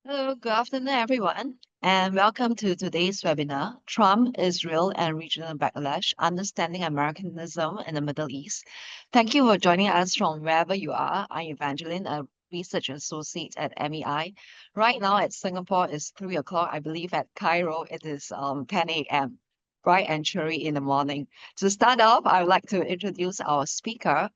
Hello, good afternoon, everyone, and welcome to today's webinar, Trump, Israel, and Regional Backlash, Understanding Americanism in the Middle East. Thank you for joining us from wherever you are. I'm Evangeline, a research associate at MEI. Right now at Singapore, it's 3 o'clock. I believe at Cairo, it is 10 a.m., bright and cheery in the morning. To start off, I would like to introduce our speaker,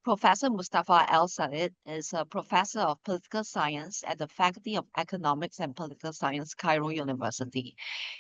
Professor Mustapha Al-Sayyid is a professor of political science at the Faculty of Economics and Political Science, Cairo University.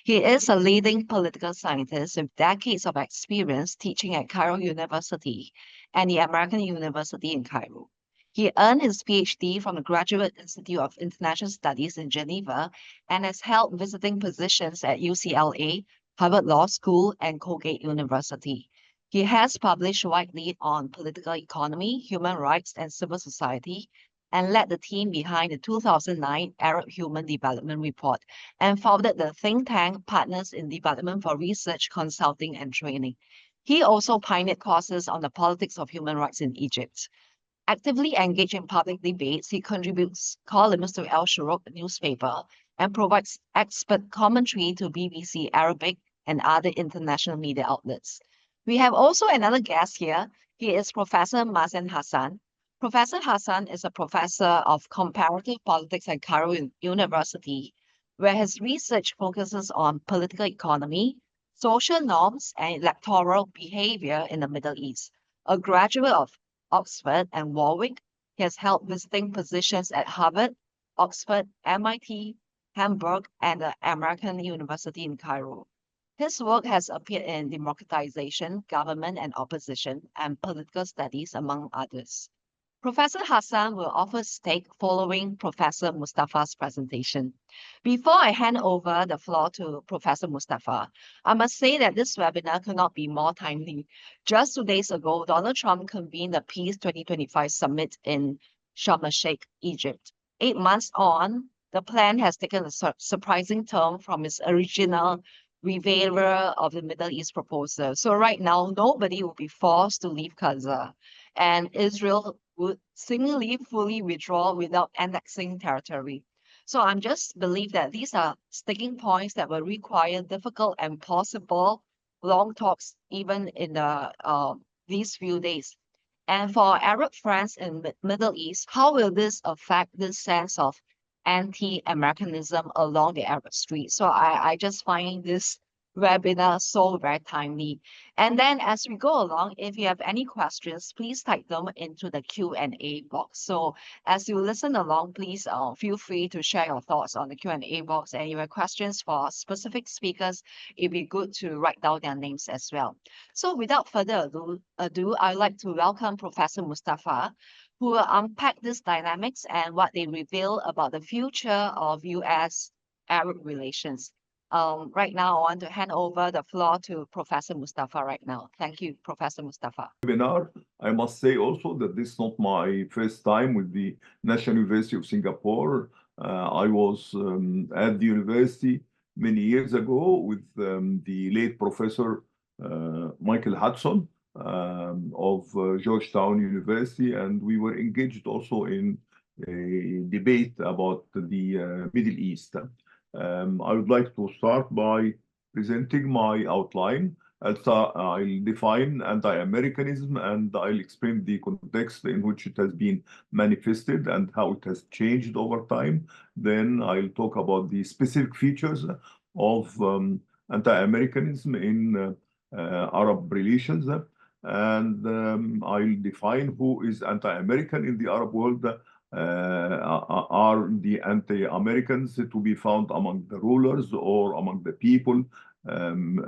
He is a leading political scientist with decades of experience teaching at Cairo University and the American University in Cairo. He earned his PhD from the Graduate Institute of International Studies in Geneva and has held visiting positions at UCLA, Harvard Law School, and Colgate University. He has published widely on political economy, human rights, and civil society, and led the team behind the 2009 Arab Human Development Report and founded the think tank Partners in Development for Research, Consulting, and Training. He also pioneered courses on the politics of human rights in Egypt. Actively engaged in public debates, he contributes columns to Al Shuruk newspaper and provides expert commentary to BBC Arabic and other international media outlets. We have also another guest here. He is Professor Mazen Hassan. Professor Hassan is a professor of comparative politics at Cairo University, where his research focuses on political economy, social norms, and electoral behavior in the Middle East. A graduate of Oxford and Warwick, he has held visiting positions at Harvard, Oxford, MIT, Hamburg, and the American University in Cairo. His work has appeared in democratization, government and opposition, and political studies, among others. Professor Hassan will offer his take following Professor Mustafa's presentation. Before I hand over the floor to Professor Mustafa, I must say that this webinar could not be more timely. Just 2 days ago, Donald Trump convened the Peace 2025 summit in Sharm el-Sheikh, Egypt. 8 months on, the plan has taken a surprising turn from its original revealer of the Middle East proposal. So right now, nobody will be forced to leave Gaza, and Israel would seemingly fully withdraw without annexing territory. So I'm just believe that these are sticking points that will require difficult and possible long talks even in these few days. And for Arab friends in the Middle East, how will this affect this sense of anti-Americanism along the Arab street? So I just find this webinar so very timely. And then as we go along, if you have any questions, please type them into the Q&A box. So as you listen along, please feel free to share your thoughts on the Q&A box, and if you have questions for specific speakers, it'd be good to write down their names as well. So without further ado, I'd like to welcome Professor Mustafa, who will unpack these dynamics and what they reveal about the future of US-Arab relations. Right now, I want to hand over the floor to Professor Mustafa right now. Thank you, Professor Mustafa. Webinar. I must say also that this is not my first time with the National University of Singapore. I was at the university many years ago with the late Professor Michael Hudson of Georgetown University, and we were engaged also in a debate about the Middle East. I would like to start by presenting my outline. I'll define anti-Americanism and I'll explain the context in which it has been manifested and how it has changed over time. Then I'll talk about the specific features of anti-Americanism in Arab relations. And I'll define who is anti-American in the Arab world. Are the anti-Americans to be found among the rulers or among the people?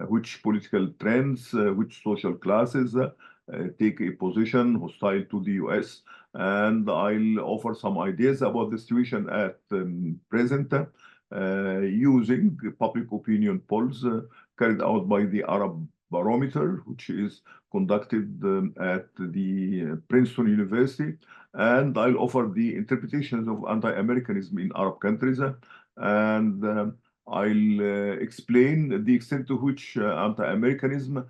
Which political trends, which social classes take a position hostile to the US. And I'll offer some ideas about the situation at present using public opinion polls carried out by the Arab Barometer, which is conducted at the Princeton University. And I'll offer the interpretations of anti-Americanism in Arab countries. And I'll explain the extent to which anti-Americanism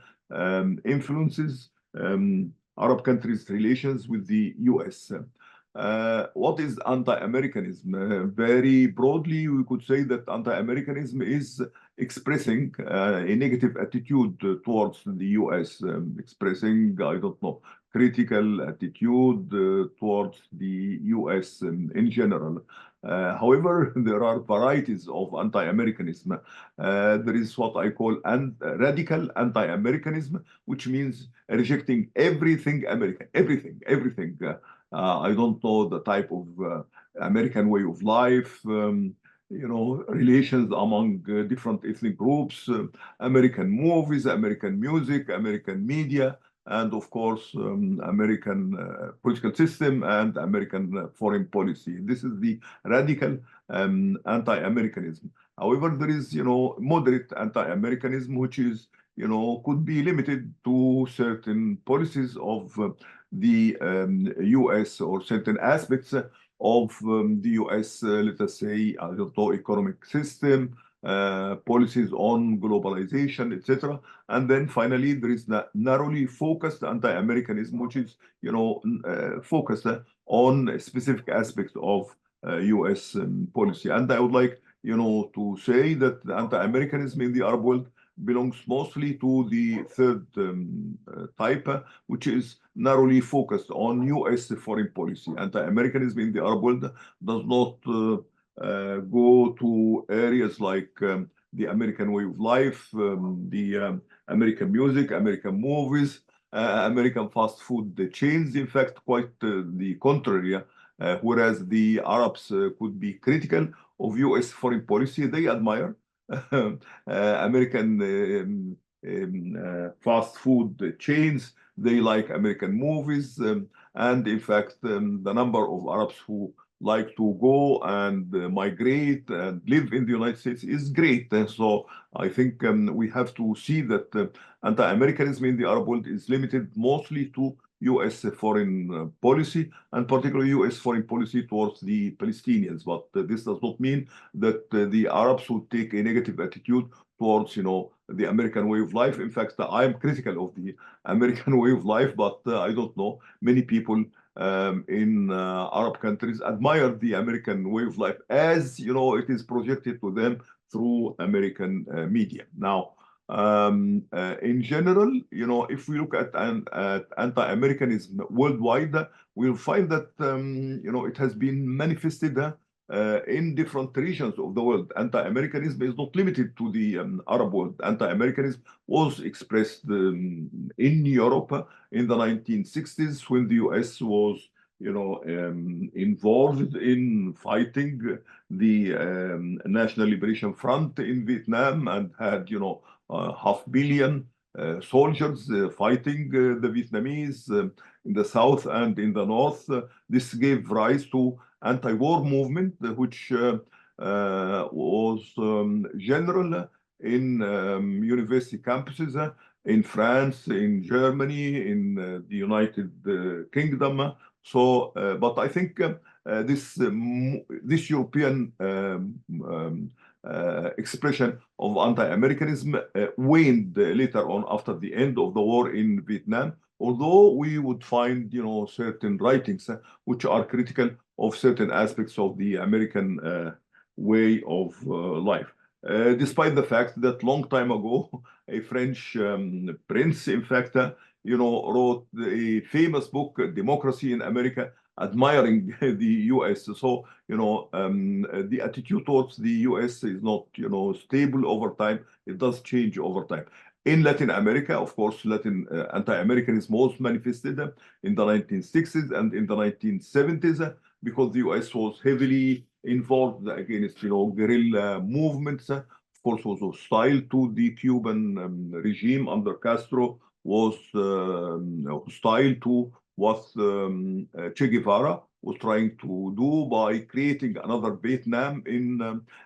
influences Arab countries' relations with the US. What is anti-Americanism? Very broadly, we could say that anti-Americanism is expressing a negative attitude towards the US, expressing, I don't know, critical attitude towards the US in general. However, there are varieties of anti-Americanism. There is what I call radical anti-Americanism, which means rejecting everything American, everything. I don't know the type of American way of life, relations among different ethnic groups, American movies, American music, American media, and of course, American political system and American foreign policy. This is the radical anti-Americanism. However, there is, moderate anti-Americanism, which is, could be limited to certain policies of the US or certain aspects of the US, let us say, I don't know, economic system, policies on globalization, etc. And then finally, there is the narrowly focused anti-Americanism, which is, focused on specific aspects of US policy. And I would like, to say that the anti-Americanism in the Arab world belongs mostly to the third type, which is narrowly focused on US foreign policy. Anti-Americanism in the Arab world does not go to areas like the American way of life, the American music, American movies, American fast food chains. In fact, quite the contrary. Whereas the Arabs could be critical of US foreign policy, they admire American fast food chains. They like American movies. And in fact, the number of Arabs who like to go and migrate and live in the United States is great. So I think we have to see that anti-Americanism in the Arab world is limited mostly to US foreign policy, and particularly US foreign policy towards the Palestinians. But this does not mean that the Arabs would take a negative attitude towards, the American way of life. In fact, I am critical of the American way of life, but I don't know, many people in Arab countries admire the American way of life as, it is projected to them through American media. Now, in general, if we look at anti-Americanism worldwide, we'll find that, it has been manifested in different regions of the world. Anti-Americanism is not limited to the Arab world. Anti-Americanism was expressed in Europe in the 1960s when the US was, involved in fighting the National Liberation Front in Vietnam and had, 500,000,000 soldiers fighting the Vietnamese in the south and in the north. This gave rise to anti-war movement, which was general in university campuses in France, in Germany, in the United Kingdom. So, but I think this European expression of anti-Americanism waned later on after the end of the war in Vietnam, although we would find, certain writings which are critical of certain aspects of the American way of life. Despite the fact that long time ago, a French prince, in fact, wrote a famous book, Democracy in America, admiring the US. So, the attitude towards the US is not, stable over time. It does change over time. In Latin America, of course, Latin anti-Americanism was manifested in the 1960s and in the 1970s because the US was heavily involved against, guerrilla movements. Of course, was hostile to the Cuban regime under Castro, was hostile to what Che Guevara was trying to do by creating another Vietnam in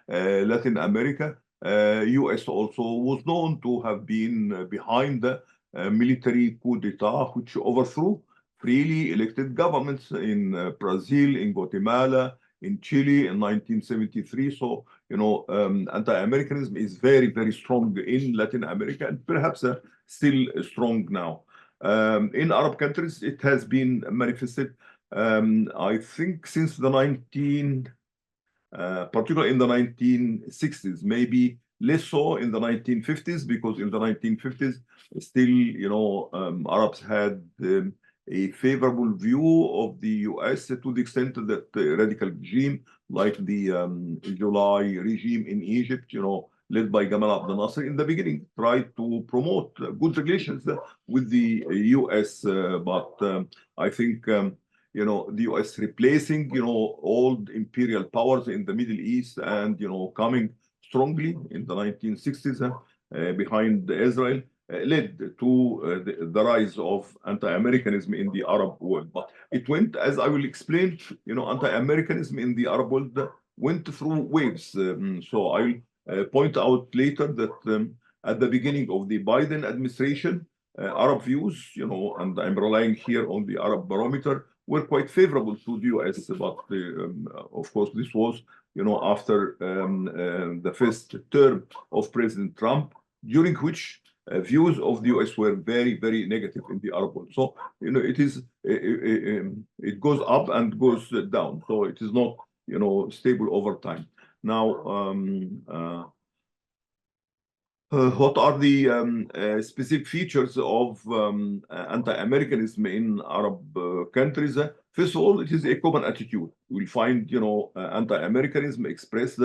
Latin America. US also was known to have been behind the military coup d'etat, which overthrew freely elected governments in Brazil, in Guatemala, in Chile in 1973. So, anti-Americanism is very, very strong in Latin America and perhaps still strong now. In Arab countries, it has been manifested I think since the particularly in the 1960s, maybe less so in the 1950s, because in the 1950s, still, Arabs had a favorable view of the US to the extent that the radical regime, like the July regime in Egypt, led by Gamal Abdel Nasser in the beginning, tried to promote good relations with the US. But I think the US replacing, old imperial powers in the Middle East and, coming strongly in the 1960s behind Israel led to the rise of anti-Americanism in the Arab world. But it went, as I will explain, anti-Americanism in the Arab world went through waves. So I'll point out later that at the beginning of the Biden administration, Arab views, and I'm relying here on the Arab barometer, were quite favorable to the US. But of course, this was, after the first term of President Trump, during which views of the US were very, very negative in the Arab world. So, it goes up and goes down. So it is not, stable over time. Now, what are the specific features of anti-Americanism in Arab countries? First of all, it is a common attitude. We'll find, anti-Americanism expressed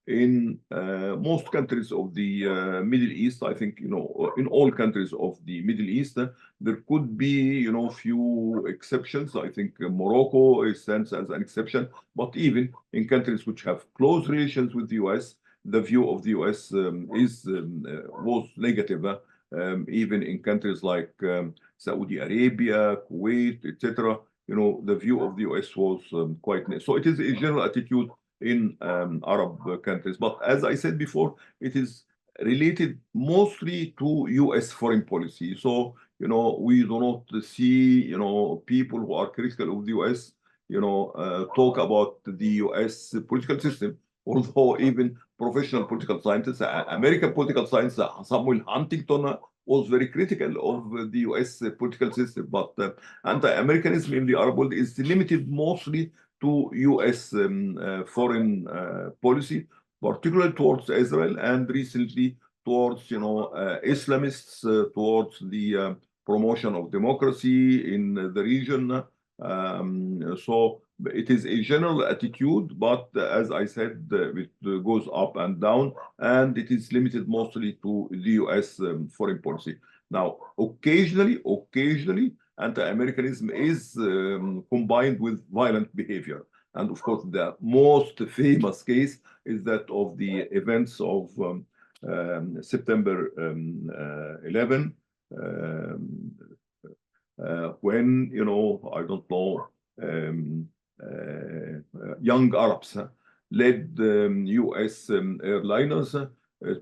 in most countries of the Middle East. I think, in all countries of the Middle East, there could be, few exceptions. I think Morocco stands as an exception, but even in countries which have close relations with the US, the view of the US was negative, even in countries like Saudi Arabia, Kuwait, etc. The view of the US was quite negative. So it is a general attitude in Arab countries. But as I said before, it is related mostly to US foreign policy. So, we do not see, people who are critical of the US, talk about the US political system, although even professional political scientists, American political scientist Samuel Huntington was very critical of the US political system. But anti-Americanism in the Arab world is limited mostly to US foreign policy, particularly towards Israel, and recently towards, Islamists, towards the promotion of democracy in the region. So it is a general attitude, but as I said, it goes up and down, and it is limited mostly to the US foreign policy. Now, occasionally, anti-Americanism is combined with violent behavior. And of course, the most famous case is that of the events of September 11, when, I don't know, young Arabs led US airliners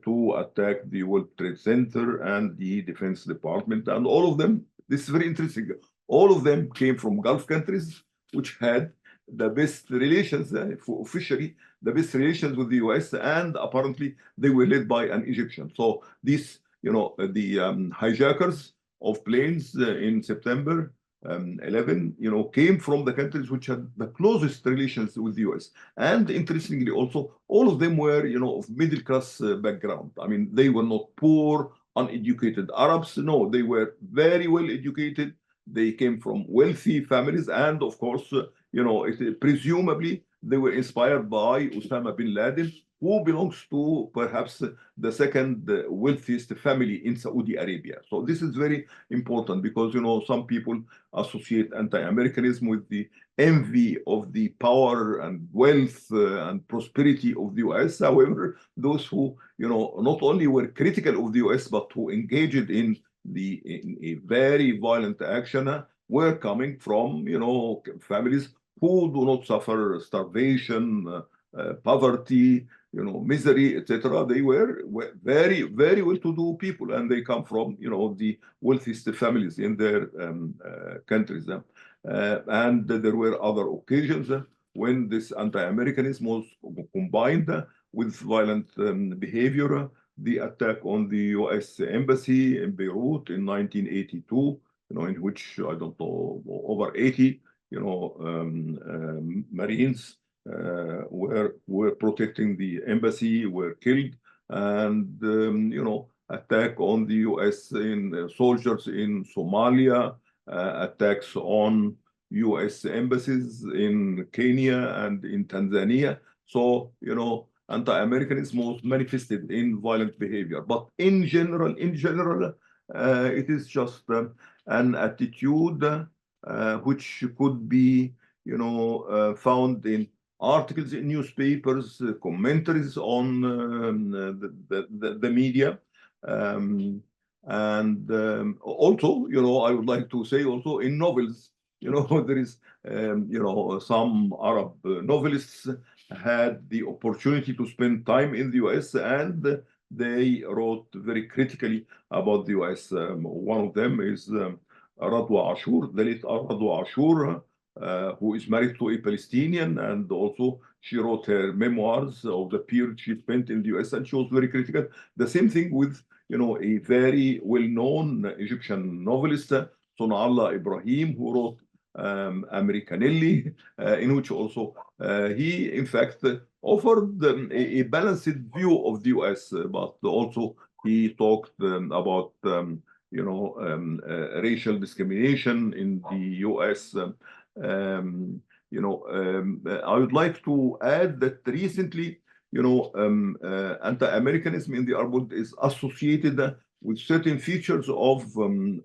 to attack the World Trade Center and the Defense Department. And all of them, this is very interesting, all of them came from Gulf countries, which had the best relations, officially, the best relations with the US, and apparently they were led by an Egyptian. So these, the hijackers of planes in September 11, came from the countries which had the closest relations with the US. And interestingly, also, all of them were, of middle class background. I mean, they were not poor, uneducated Arabs. No, they were very well educated. They came from wealthy families. And of course, presumably, they were inspired by Osama bin Laden, who belongs to perhaps the second wealthiest family in Saudi Arabia. So this is very important because, some people associate anti-Americanism with the envy of the power and wealth and prosperity of the US. However, those who, not only were critical of the US, but who engaged in a very violent action were coming from, families who do not suffer starvation, poverty, misery, etc. They were very, very well-to-do people, and they come from, the wealthiest families in their countries. And there were other occasions when this anti-Americanism was combined with violent behavior. The attack on the US embassy in Beirut in 1982, in which, I don't know, over 80 Marines were protecting the embassy, were killed, and attack on the U.S. in soldiers in Somalia, attacks on U.S. embassies in Kenya and in Tanzania. So, anti-Americanism was manifested in violent behavior. But in general, it is just an attitude which could be, found in articles in newspapers, commentaries on the media. Um, and also, I would like to say also in novels, there is, some Arab novelists had the opportunity to spend time in the US, and they wrote very critically about the US. One of them is Radwa Ashur, the late Radwa Ashur, who is married to a Palestinian, and also she wrote her memoirs of the period she spent in the US, and she was very critical. The same thing with, a very well-known Egyptian novelist, Sonallah Ibrahim, who wrote Americanelli, in which also he, in fact, offered a balanced view of the US, but also he talked about racial discrimination in the U.S. I would like to add that recently, anti-Americanism in the Arab world is associated with certain features of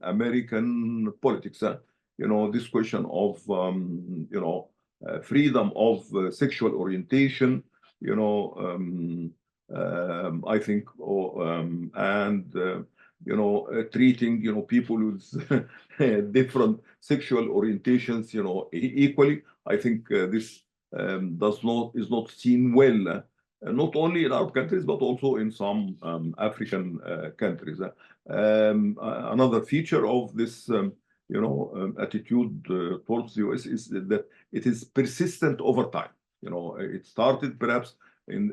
American politics. This question of freedom of sexual orientation, I think, and treating people with different sexual orientations, equally. I think this is not seen well, not only in Arab countries but also in some African countries. Another feature of this, attitude towards the US is that it is persistent over time. It started perhaps in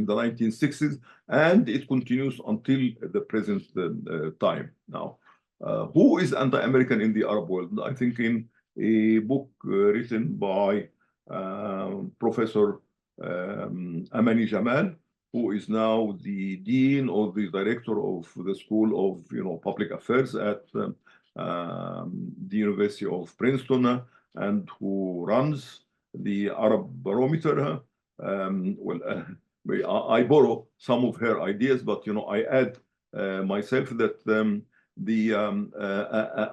the 1960s, and it continues until the present time now. Who is anti-American in the Arab world? I think in a book written by Professor Amani Jamal, who is now the dean or the director of the School of Public Affairs at the University of Princeton, and who runs the Arab Barometer. I borrow some of her ideas, but I add myself that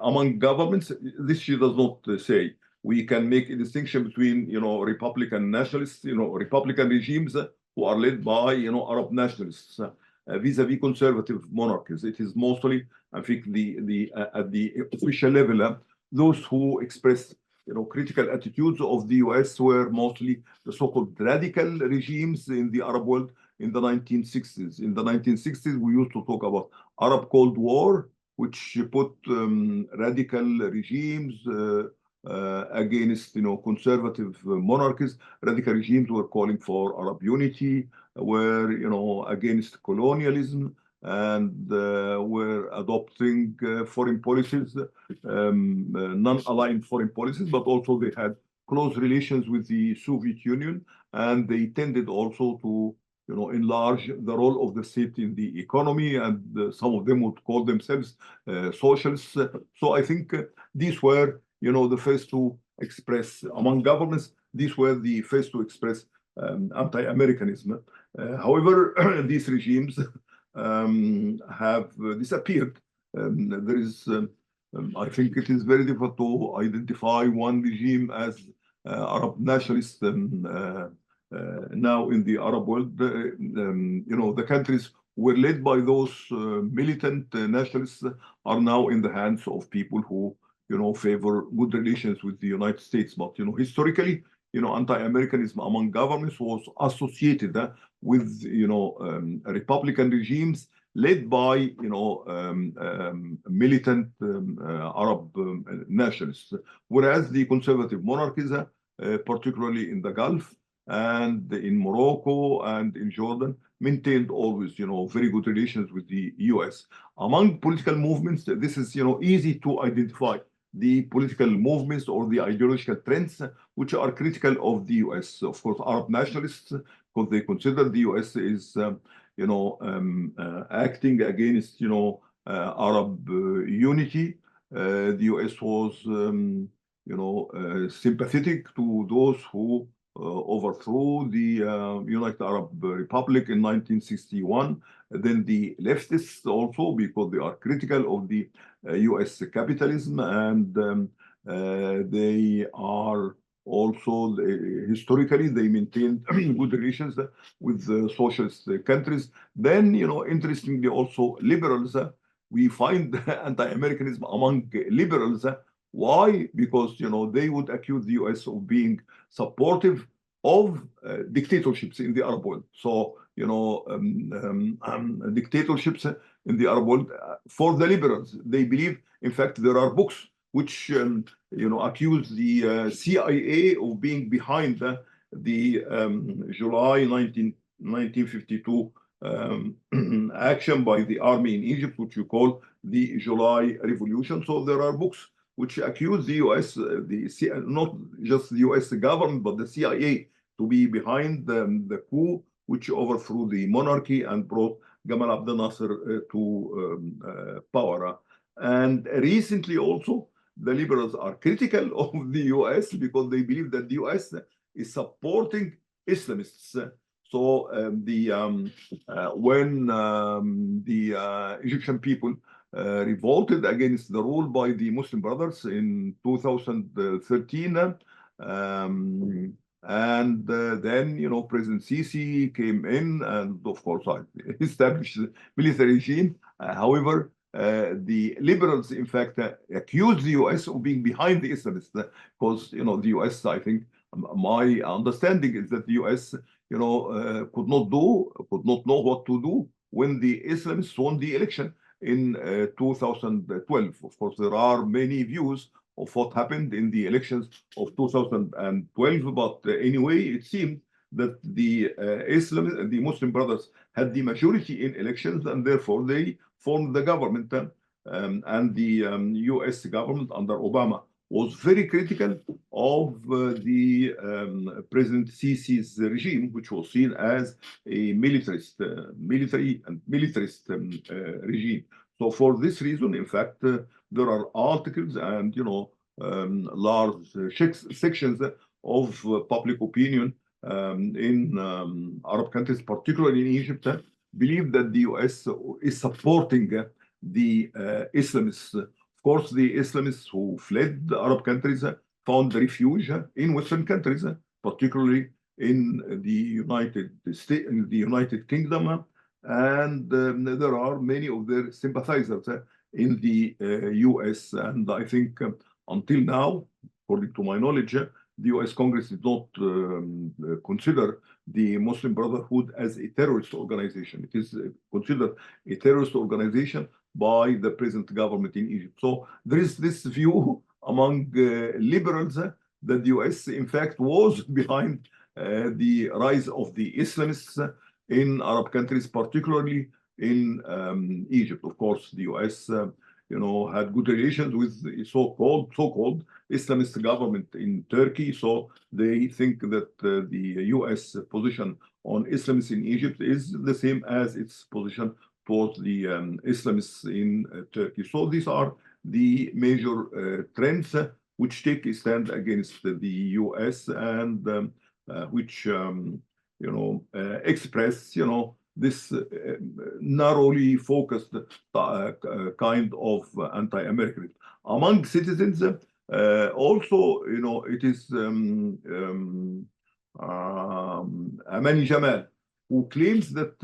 among governments, this she does not say. We can make a distinction between Republican nationalists, Republican regimes who are led by Arab nationalists vis-a-vis conservative monarchies. It is mostly, I think, at the official level, those who express critical attitudes of the US were mostly the so-called radical regimes in the Arab world in the 1960s. In the 1960s, we used to talk about Arab Cold War, which put radical regimes against conservative monarchies. Radical regimes were calling for Arab unity, were against colonialism, and were adopting foreign policies, non-aligned foreign policies, but also they had close relations with the Soviet Union, and they tended also to enlarge the role of the state in the economy, and some of them would call themselves socialists. So I think these were the first to express, among governments, these were the first to express anti-Americanism. However, these regimes have disappeared. There is, I think it is very difficult to identify one regime as Arab nationalist now in the Arab world. The countries were led by those militant nationalists are now in the hands of people who favor good relations with the United States. But historically, anti-Americanism among governments was associated with Republican regimes led by militant Arab nationalists, whereas the conservative monarchies, particularly in the Gulf and in Morocco and in Jordan, maintained always very good relations with the US. Among political movements, this is easy to identify. the political movements or the ideological trends which are critical of the US. Of course, Arab nationalists, because they consider the US is, acting against, Arab unity. The US was, sympathetic to those who overthrew the United Arab Republic in 1961. Then the leftists also, because they are critical of the US capitalism, and they are also, historically, they maintained good relations with the socialist countries. Then, interestingly, also liberals, we find anti-Americanism among liberals. Why? Because, they would accuse the US of being supportive of dictatorships in the Arab world. So, dictatorships in the Arab world, for the liberals, they believe, in fact, there are books which, accuse the CIA of being behind the July 1952 action by the army in Egypt, which you call the July Revolution. So there are books which accuse the US, not just the US government, but the CIA to be behind the coup which overthrew the monarchy and brought Gamal Abdel Nasser to power. And recently also, the liberals are critical of the US because they believe that the US is supporting Islamists. So when the Egyptian people revolted against the rule by the Muslim Brothers in 2013, and then, President Sisi came in and, of course, established the military regime. However, the liberals, in fact, accused the US of being behind the Islamists because, the US, I think, my understanding is that the US, could not know what to do when the Islamists won the election in 2012. Of course, there are many views of what happened in the elections of 2012, but anyway, it seemed that the the Muslim Brothers had the majority in elections, and therefore they formed the government. And the US government under Obama was very critical of the President Sisi's regime, which was seen as a militarist regime. So for this reason, in fact, there are articles and large sections of public opinion in Arab countries, particularly in Egypt, believe that the US is supporting the Islamists. Of course, the Islamists who fled the Arab countries found refuge in Western countries, particularly in the United States, in the United Kingdom, and there are many of their sympathizers in the US. And I think until now, according to my knowledge, the US Congress did not consider the Muslim Brotherhood as a terrorist organization. It is considered a terrorist organization by the present government in Egypt. So there is this view among liberals that the US, in fact, was behind the rise of the Islamists in Arab countries, particularly in Egypt. Of course, the US, had good relations with the so-called Islamist government in Turkey. So they think that the US position on Islamists in Egypt is the same as its position towards the Islamists in Turkey. So these are the major trends which take a stand against the US and which express this narrowly focused kind of anti-Americanism among citizens. Also, it is Amani Jamal who claims that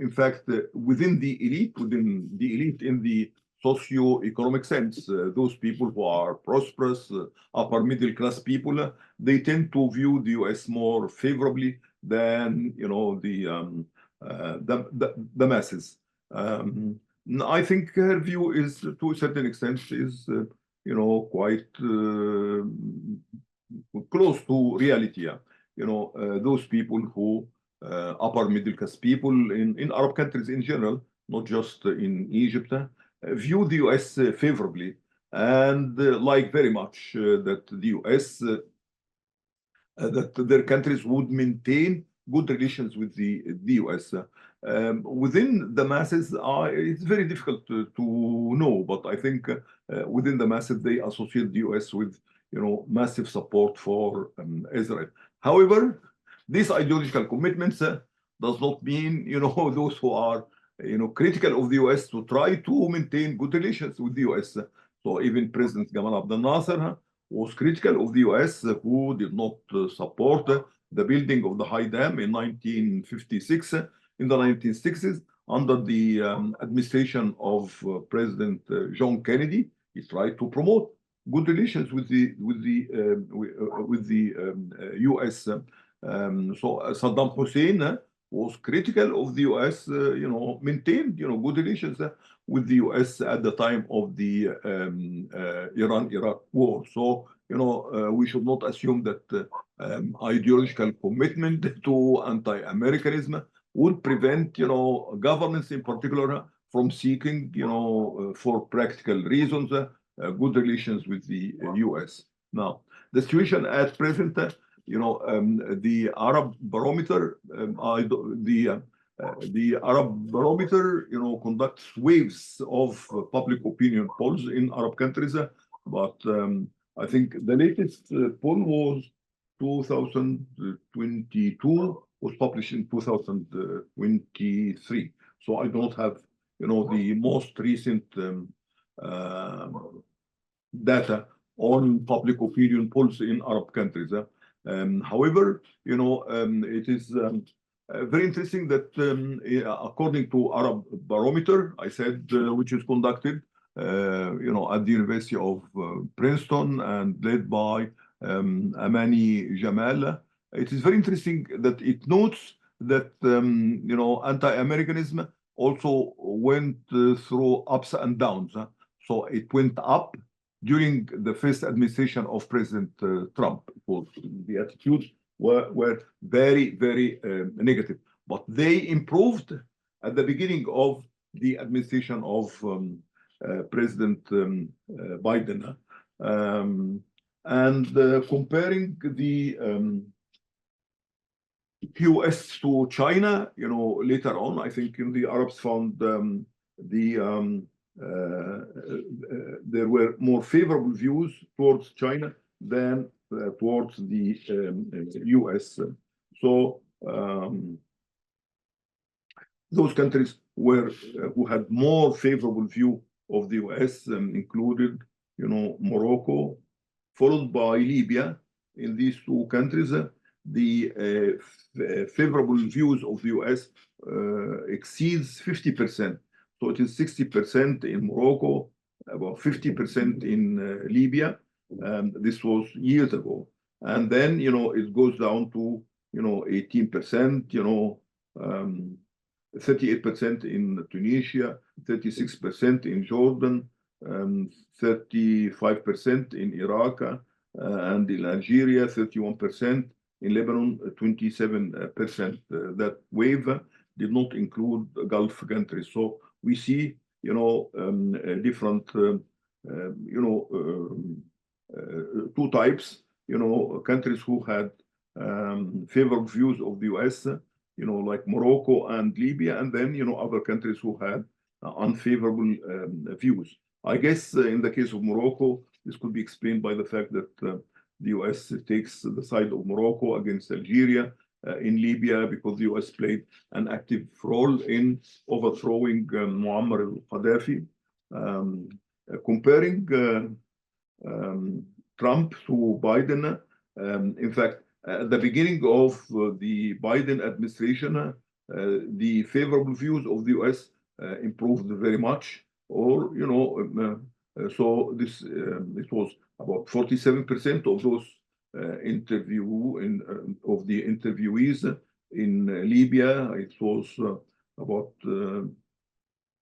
in fact, within the elite in the socio-economic sense, those people who are prosperous, upper middle class people, they tend to view the US more favorably than the masses. I think her view is, to a certain extent, is quite close to reality. Those people who upper middle class people in Arab countries in general, not just in Egypt, view the US favorably. and like very much that the US that their countries would maintain good relations with the US. Within the masses, it's very difficult to know, but I think within the masses they associate the US with massive support for Israel. However, these ideological commitments does not mean those who are critical of the US to try to maintain good relations with the US. So even President Gamal Abdel Nasser was critical of the US, who did not support the building of the High Dam in 1956. In the 1960s, under the administration of President John Kennedy, he tried to promote good relations with the US. So Saddam Hussein was critical of the US, maintained good relations with the US at the time of the Iran-Iraq war. So we should not assume that ideological commitment to anti-Americanism would prevent governments in particular from seeking for practical reasons good relations with the US. Now, the situation at present, the Arab barometer, the Arab barometer, conducts waves of public opinion polls in Arab countries, but I think the latest poll was 2022, was published in 2023. So I don't have, the most recent data on public opinion polls in Arab countries. However, it is very interesting that according to Arab Barometer, I said, which is conducted, at the University of Princeton and led by Amani Jamal, it is very interesting that it notes that anti-Americanism also went through ups and downs. So it went up during the first administration of President Trump. The attitudes were very, very negative, but they improved at the beginning of the administration of President Biden. And comparing the US to China, later on, I think the Arabs found there were more favorable views towards China than towards the US. So those countries who had more favorable view of the US included, Morocco, followed by Libya. In these two countries, the favorable views of the US exceeds 50%. So it is 60% in Morocco, about 50% in Libya. This was years ago. And then, it goes down to, 18%, 38% in Tunisia, 36% in Jordan, 35% in Iraq, and in Algeria, 31%, in Lebanon, 27%. That wave did not include Gulf countries. So we see, different, two types, countries who had favorable views of the US, like Morocco and Libya, and then, other countries who had unfavorable views. I guess in the case of Morocco, this could be explained by the fact that the US takes the side of Morocco against Algeria. In Libya, because the US played an active role in overthrowing Muammar al-Gaddafi. Comparing Trump to Biden, in fact, at the beginning of the Biden administration, the favorable views of the US improved very much, or, so this it was about 47% of those of the interviewees in Libya. It was about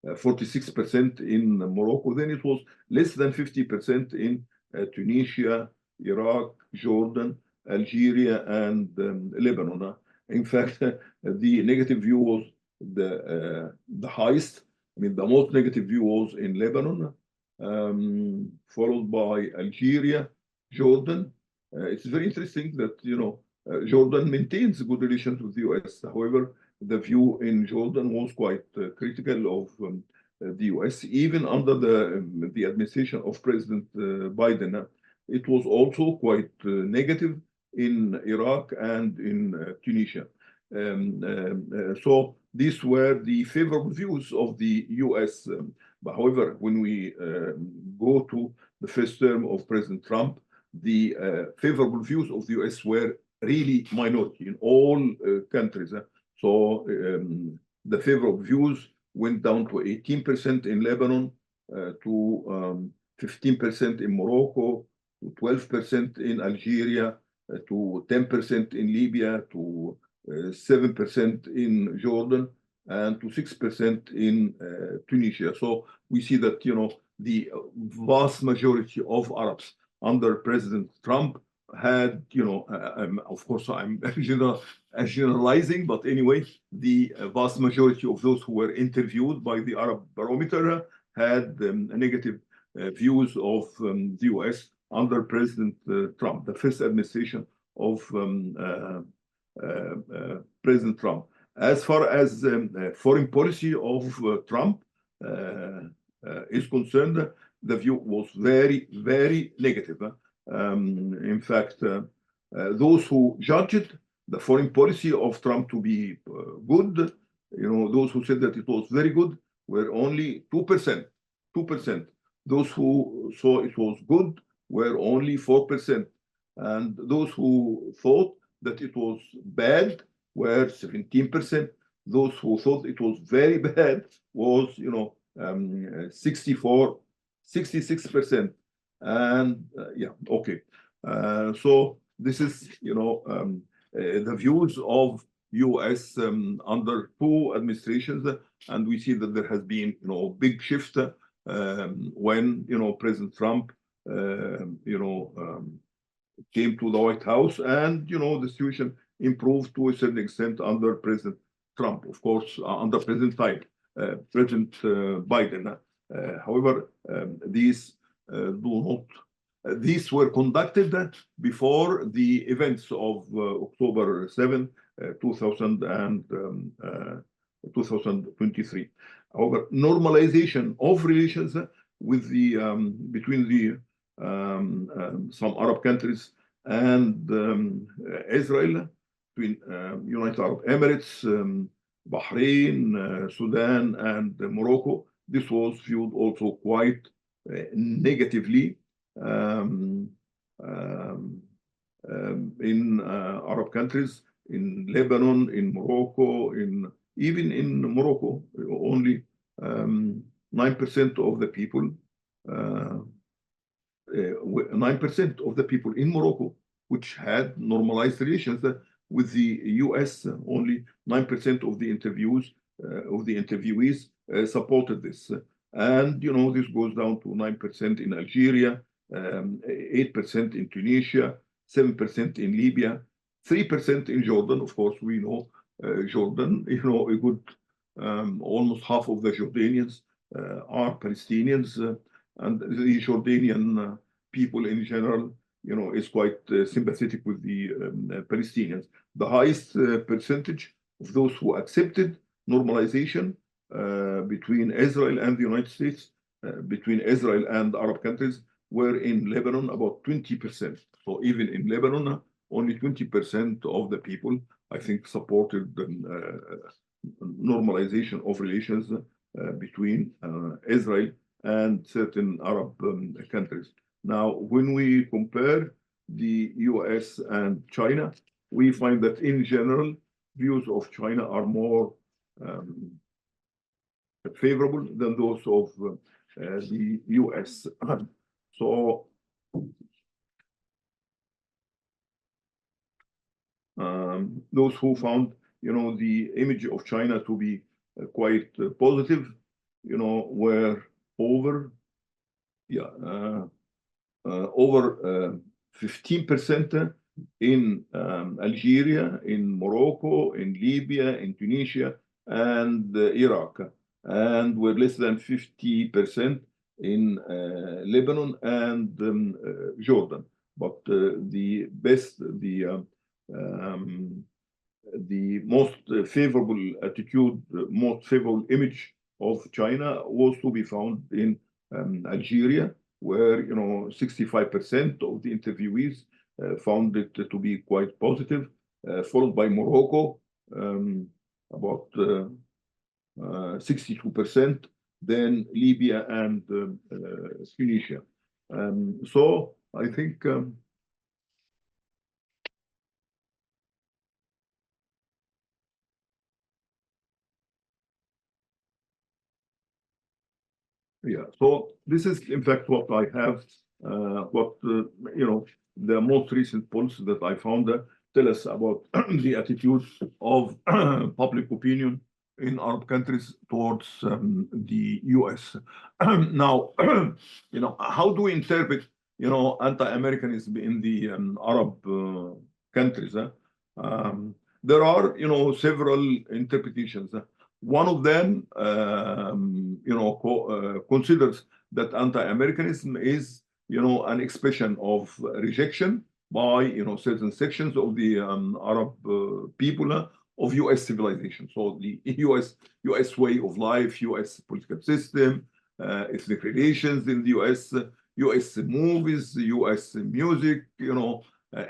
46% in Morocco. Then it was less than 50% in Tunisia, Iraq, Jordan, Algeria, and Lebanon. In fact, the negative view was the highest. I mean, the most negative view was in Lebanon, followed by Algeria, Jordan. It's very interesting that, Jordan maintains good relations with the US. However, the view in Jordan was quite critical of the US, even under the administration of President Biden. It was also quite negative in Iraq and in Tunisia. So these were the favorable views of the US. But however, when we go to the first term of President Trump, the favorable views of the US were really minority in all countries. So the favorable views went down to 18% in Lebanon, to 15% in Morocco, to 12% in Algeria, to 10% in Libya, to 7% in Jordan, and to 6% in Tunisia. So we see that, the vast majority of Arabs under President Trump had, of course, I'm generalizing, but anyway, the vast majority of those who were interviewed by the Arab Barometer had negative views of the US under President Trump, the first administration of President Trump. As far as foreign policy of Trump is concerned, the view was very, very negative. In fact, those who judged the foreign policy of Trump to be good, those who said that it was very good were only 2%. 2%. Those who saw it was good were only 4%. And those who thought that it was bad were 17%. Those who thought it was very bad was, 66%. And yeah, okay. So this is, the views of US under two administrations, and we see that there has been, big shift when, President Trump, came to the White House, and the situation improved to a certain extent under President Trump. Of course, under President Biden. However, these these were conducted before the events of October 7, 2023. However, normalization of relations with the between the some Arab countries and Israel, between United Arab Emirates, Bahrain, Sudan, and Morocco. This was viewed also quite negatively in Arab countries, in Lebanon, in Morocco, even in Morocco, only 9% of the people. 9% of the people in Morocco, which had normalized relations with the US, only 9% of the interviewees supported this. And this goes down to 9% in Algeria, 8% in Tunisia, 7% in Libya, 3% in Jordan. Of course, we know Jordan, a good almost half of the Jordanians are Palestinians, and the Jordanian people in general, is quite sympathetic with the Palestinians. The highest percentage of those who accepted normalization between Israel and the United States, between Israel and Arab countries, were in Lebanon, about 20%. So even in Lebanon, only 20% of the people, I think, supported normalization of relations between Israel and certain Arab countries. Now, when we compare the US and China, we find that in general, views of China are more favorable than those of the US. So those who found, the image of China to be quite positive, were over 15% in Algeria, in Morocco, in Libya, in Tunisia, and Iraq, and were less than 50% in Lebanon and Jordan. But the best, most favorable attitude, most favorable image of China was to be found in Algeria, where 65% of the interviewees found it to be quite positive, followed by Morocco, about 62%, then Libya and Tunisia. So I think yeah, so this is in fact what I have, the most recent polls that I found tell us about the attitude of public opinion in Arab countries towards the US. Now, how do we interpret, anti-Americanism in the Arab countries? There are, several interpretations. One of them, considers that anti-Americanism is, an expression of rejection by, certain sections of the Arab people of U.S. civilization. So the U.S. way of life, U.S. political system, ethnic relations in the U.S., U.S. movies, U.S. music,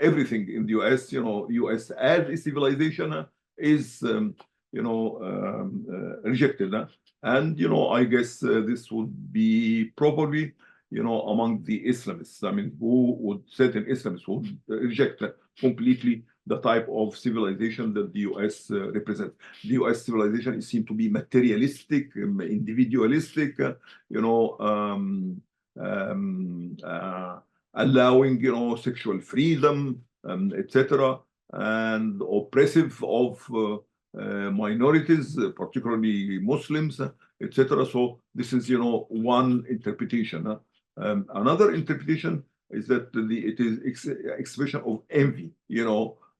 everything in the U.S., U.S. as a civilization is rejected. And, I guess this would be probably, among the Islamists. I mean, certain Islamists would reject completely the type of civilization that the US represents. The US civilization is seen to be materialistic, individualistic, allowing, sexual freedom, etc., and oppressive of minorities, particularly Muslims, etc. So this is, one interpretation. Another interpretation is that it is expression of envy.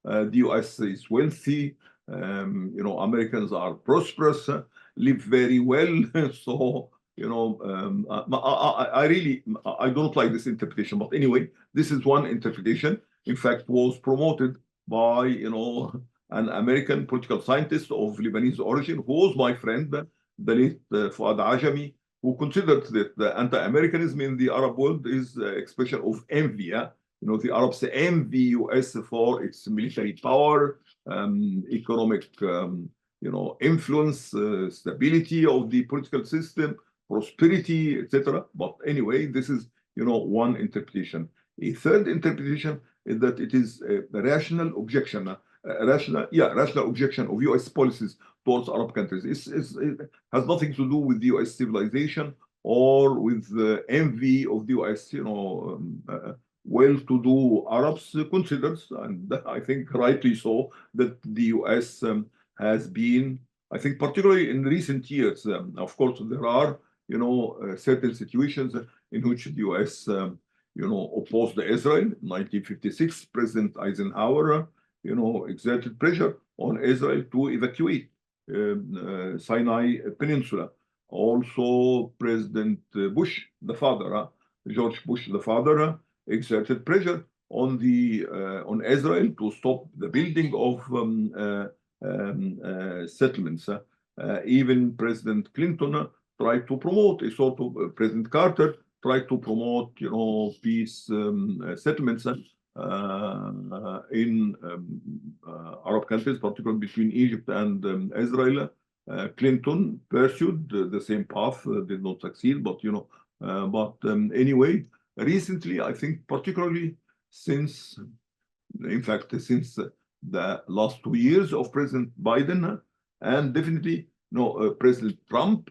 The U.S. is wealthy. Americans are prosperous, live very well. So I don't like this interpretation. But anyway, this is one interpretation. In fact, was promoted by an American political scientist of Lebanese origin, who was my friend, the late Fuad Ajami, who considered that the anti-Americanism in the Arab world is an expression of envy. The Arabs envy US for its military power, economic, influence, stability of the political system, prosperity, etc. But anyway, this is, one interpretation. A third interpretation is that it is a rational objection. Rational objection of U.S. policies towards Arab countries. It has nothing to do with the U.S. civilization or with the envy of the U.S. Well-to-do Arabs considers, and I think rightly so, that the U.S. Has been, I think, particularly in recent years. Of course, there are certain situations in which the U.S. Opposed Israel. In 1956, President Eisenhower exerted pressure on Israel to evacuate Sinai Peninsula. Also, President Bush, the father, George Bush, the father, exerted pressure on Israel to stop the building of settlements. Even President Clinton tried to promote President Carter tried to promote, peace settlements in Arab countries, particularly between Egypt and Israel. Clinton pursued the same path, did not succeed, but anyway, recently, I think, particularly since the last 2 years of President Biden, and definitely President Trump,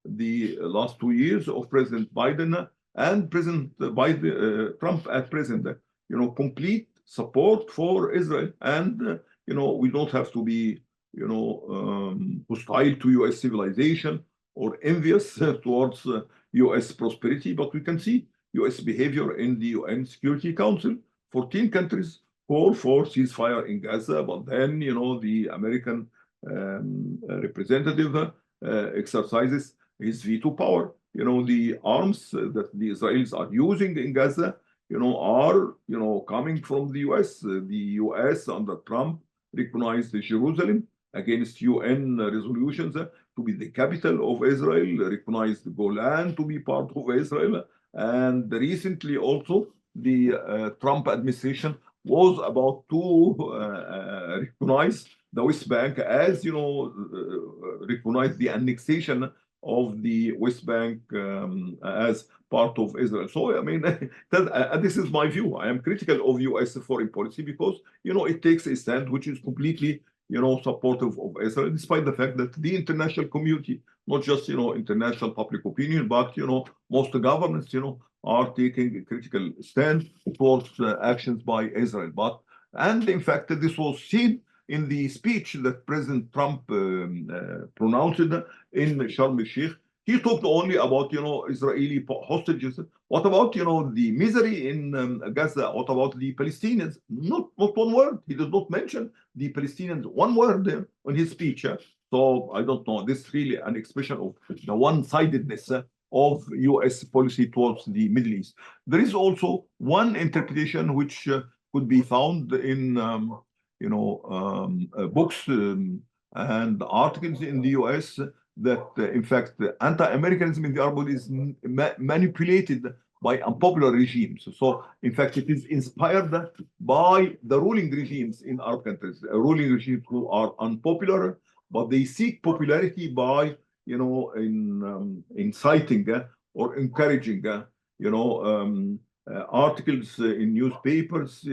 the last 2 years of President Biden and President Trump at present, complete support for Israel, and we don't have to be hostile to U.S. civilization or envious towards U.S. prosperity, but we can see U.S. behavior in the UN Security Council. 14 countries call for ceasefire in Gaza, but then the American representative exercises his veto power the arms that the Israelis are using in Gaza, are, coming from the US. The US under Trump recognized Jerusalem against UN resolutions to be the capital of Israel, recognized Golan to be part of Israel. And recently also, the Trump administration was about to recognize the West Bank as, recognize the annexation of the West Bank as part of Israel. So, I mean, this is my view. I am critical of U.S. foreign policy because, it takes a stand which is completely, supportive of Israel, despite the fact that the international community, not just, international public opinion, but, most governments, are taking a critical stand towards actions by Israel. And in fact, this was seen in the speech that President Trump pronounced in Sharm el-Sheikh. He talked only about, Israeli hostages. What about, the misery in Gaza? What about the Palestinians? Not one word. He did not mention the Palestinians one word in his speech. So I don't know. This is really an expression of the one-sidedness of U.S. policy towards the Middle East. There is also one interpretation which could be found in, books and articles in the U.S. that, in fact, anti-Americanism in the Arab world is manipulated by unpopular regimes. So, in fact, it is inspired by the ruling regimes in Arab countries, ruling regimes who are unpopular, but they seek popularity by, inciting or encouraging, articles in newspapers,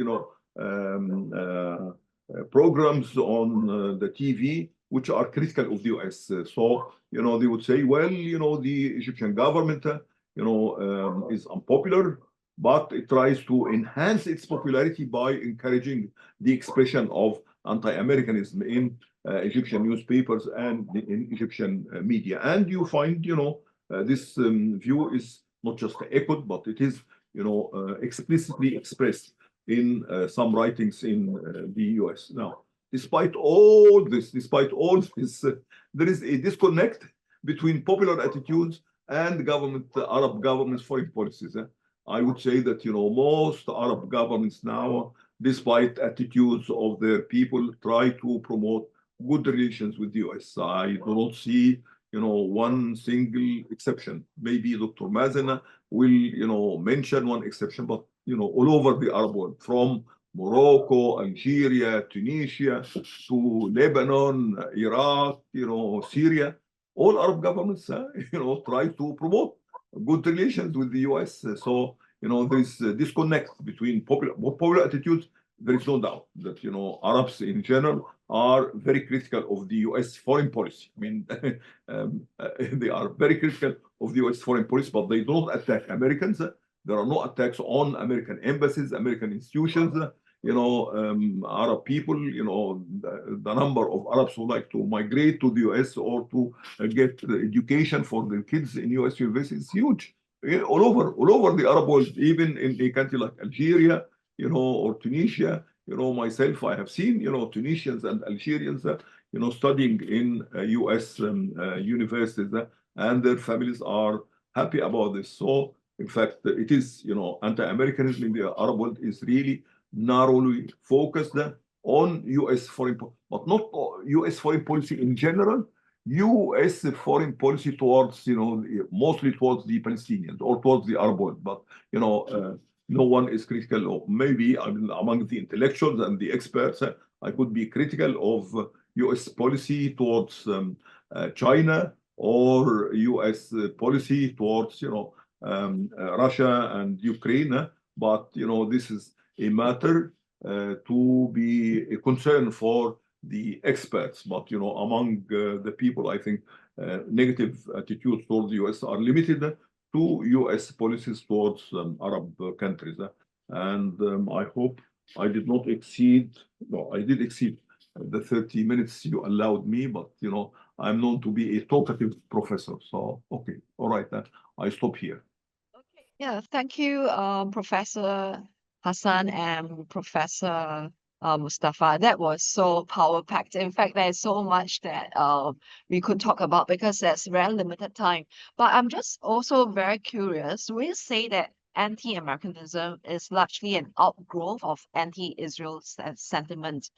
programs on the TV, which are critical of the US. So, they would say, well, the Egyptian government, is unpopular, but it tries to enhance its popularity by encouraging the expression of anti-Americanism in Egyptian newspapers and in Egyptian media. And you find, this view is not just echoed, but it is, explicitly expressed in some writings in the US. Now, despite all this, there is a disconnect between popular attitudes and Arab governments' foreign policies. I would say that, most Arab governments now, despite attitudes of their people, try to promote good relations with the US. I do not see, one single exception. Maybe Dr. Mazen will, mention one exception, but, all over the Arab world, from Morocco, Algeria, Tunisia, to Lebanon, Iraq, Syria, all Arab governments, try to promote good relations with the US. So, there is a disconnect between popular attitudes. There is no doubt that, Arabs in general are very critical of the US foreign policy. I mean, they are very critical of the US foreign policy, but they don't attack Americans. There are no attacks on American embassies, American institutions. Arab people, the number of Arabs who like to migrate to the US or to get education for their kids in US universities is huge. All over the Arab world, even in a country like Algeria, or Tunisia. Myself, I have seen, Tunisians and Algerians, studying in US universities, and their families are happy about this. So, in fact, it is, anti-Americanism in the Arab world is really narrowly focused on US foreign policy, but not US foreign policy in general, US foreign policy towards, mostly towards the Palestinians or towards the Arab world. But, no one is critical of, maybe I mean, among the intellectuals and the experts, I could be critical of US policy towards China or US policy towards, Russia and Ukraine. But, this is a matter to be a concern for the experts. But, among the people, I think negative attitudes towards the US are limited to US policies towards Arab countries. And I hope I did not exceed, no, I did exceed the 30 minutes you allowed me, but, I'm known to be a talkative professor. So, okay, all right, I stop here. Okay. Yeah, thank you, Professor Hassan and Professor Mustafa. That was so power packed. In fact, there's so much that we could talk about because there's very limited time. But I'm just also very curious. Will you say that anti-Americanism is largely an outgrowth of anti-Israel sentiment,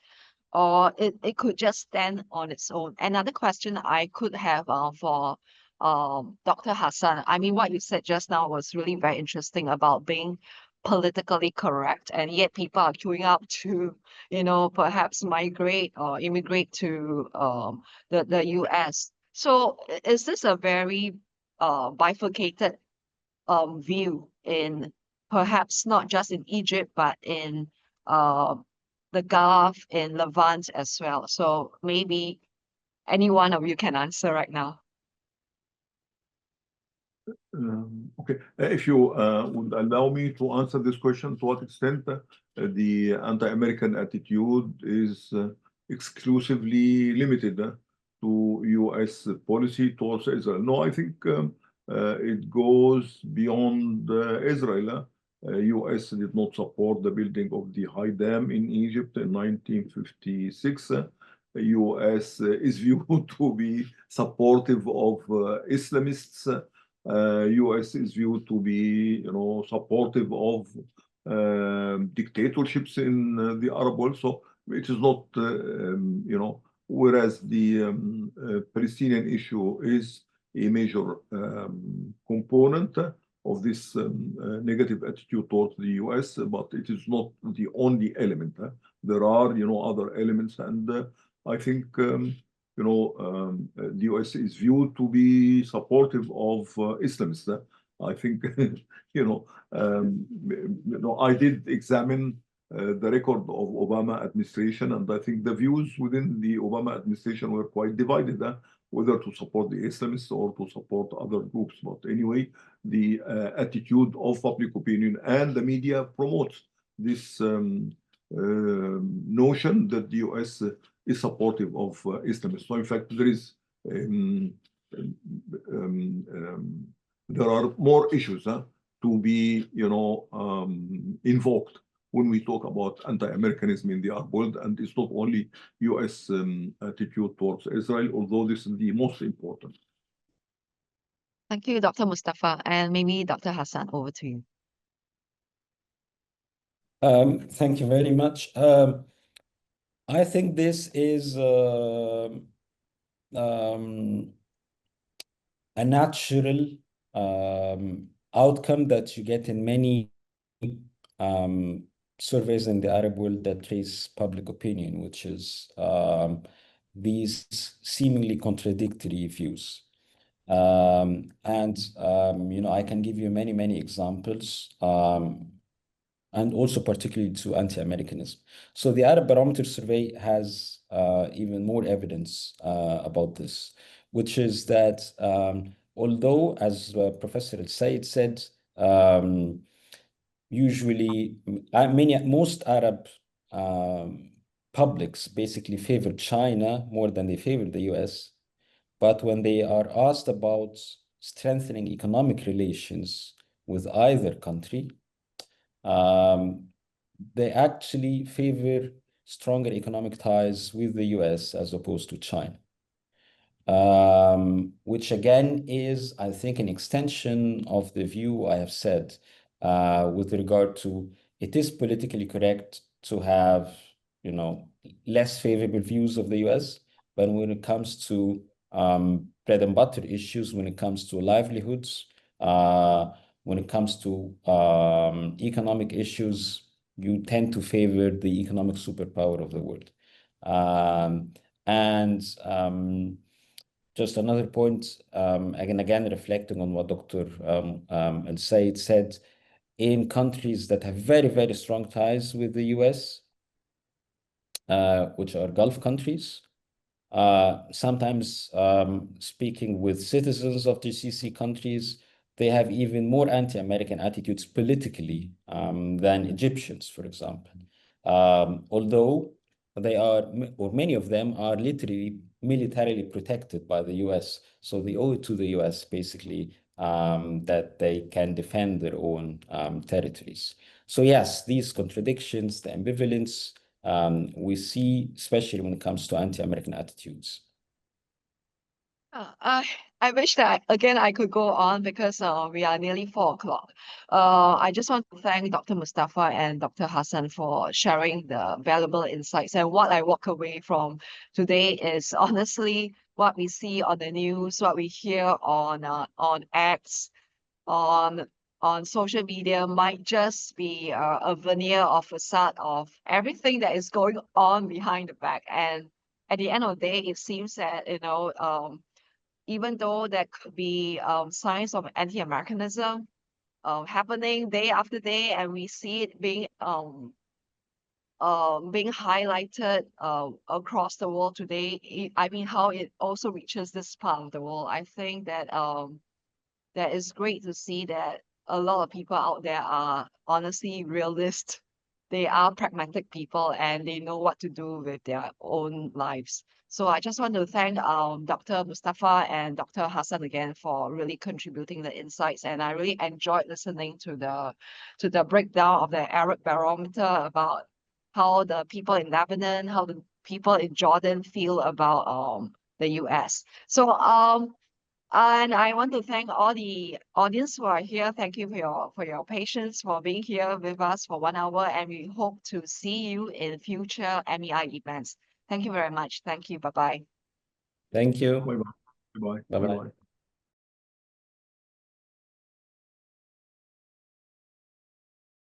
or it could just stand on its own? Another question I could have for Dr. Hassan. I mean, what you said just now was really very interesting about being politically correct, and yet people are queuing up to, perhaps migrate or immigrate to the US. So is this a very bifurcated view in perhaps not just in Egypt, but in uh, the Gulf, in Levant as well? So maybe any one of you can answer right now. Okay, if you would allow me to answer this question, to what extent the anti-American attitude is exclusively limited to U.S. policy towards Israel? No, I think it goes beyond Israel. U.S. did not support the building of the High Dam in Egypt in 1956. U.S. Is viewed to be supportive of Islamists. U.S. is viewed to be, supportive of dictatorships in the Arab world. So it is not, whereas the Palestinian issue is a major component of this negative attitude towards the U.S., but it is not the only element. There are, other elements, and I think the US is viewed to be supportive of Islamists. I think, I did examine the record of Obama administration, and I think the views within the Obama administration were quite divided, whether to support the Islamists or to support other groups. But anyway, the attitude of public opinion and the media promotes this notion that the US is supportive of Islamists. So in fact, there are more issues to be, invoked when we talk about anti-Americanism in the Arab world, and it's not only U.S. Attitude towards Israel, although this is the most important. Thank you, Dr. Mustafa, and maybe Dr. Hassan, over to you. Thank you very much. I think this is a natural outcome that you get in many surveys in the Arab world that trace public opinion, which is these seemingly contradictory views. I can give you many, many examples, and also particularly to anti-Americanism. So the Arab Barometer survey has even more evidence about this, which is that although, as Professor Al-Sayyid said, usually most Arab publics basically favor China more than they favor the US. But when they are asked about strengthening economic relations with either country, they actually favor stronger economic ties with the US as opposed to China. Which again is, I think, an extension of the view I have said with regard to it is politically correct to have, less favorable views of the US, but when it comes to bread and butter issues, when it comes to livelihoods, when it comes to economic issues, you tend to favor the economic superpower of the world. Just another point, again, reflecting on what Dr. Al-Sayyid said, in countries that have very, very strong ties with the US, which are Gulf countries, sometimes speaking with citizens of GCC countries, they have even more anti-American attitudes politically than Egyptians, for example. Although they are, or many of them are literally militarily protected by the US. So they owe it to the US, basically, that they can defend their own territories. So yes, these contradictions, the ambivalence, we see, especially when it comes to anti-American attitudes. I wish that again I could go on because we are nearly 4 o'clock. I just want to thank Dr. Mustapha and Dr. Hassan for sharing the valuable insights. And what I walk away from today is honestly what we see on the news, what we hear on X, on social media might just be a veneer or facade of everything that is going on behind the back. And at the end of the day, it seems that even though there could be signs of anti-Americanism happening day after day, and we see it being highlighted across the world today. I mean, how it also reaches this part of the world. I think that is great to see that a lot of people out there are honestly realist. They are pragmatic people and they know what to do with their own lives. So I just want to thank Dr. Mustapha and Dr. Hassan again for really contributing the insights. And I really enjoyed listening to the breakdown of the Arab barometer about how the people in Lebanon, how the people in Jordan feel about the US. So and I want to thank all the audience who are here. Thank you for your patience, for being here with us for 1 hour, and we hope to see you in future MEI events. Thank you very much. Thank you. Bye-bye. Thank you. Bye-bye. Bye-bye. Bye-bye. Bye-bye.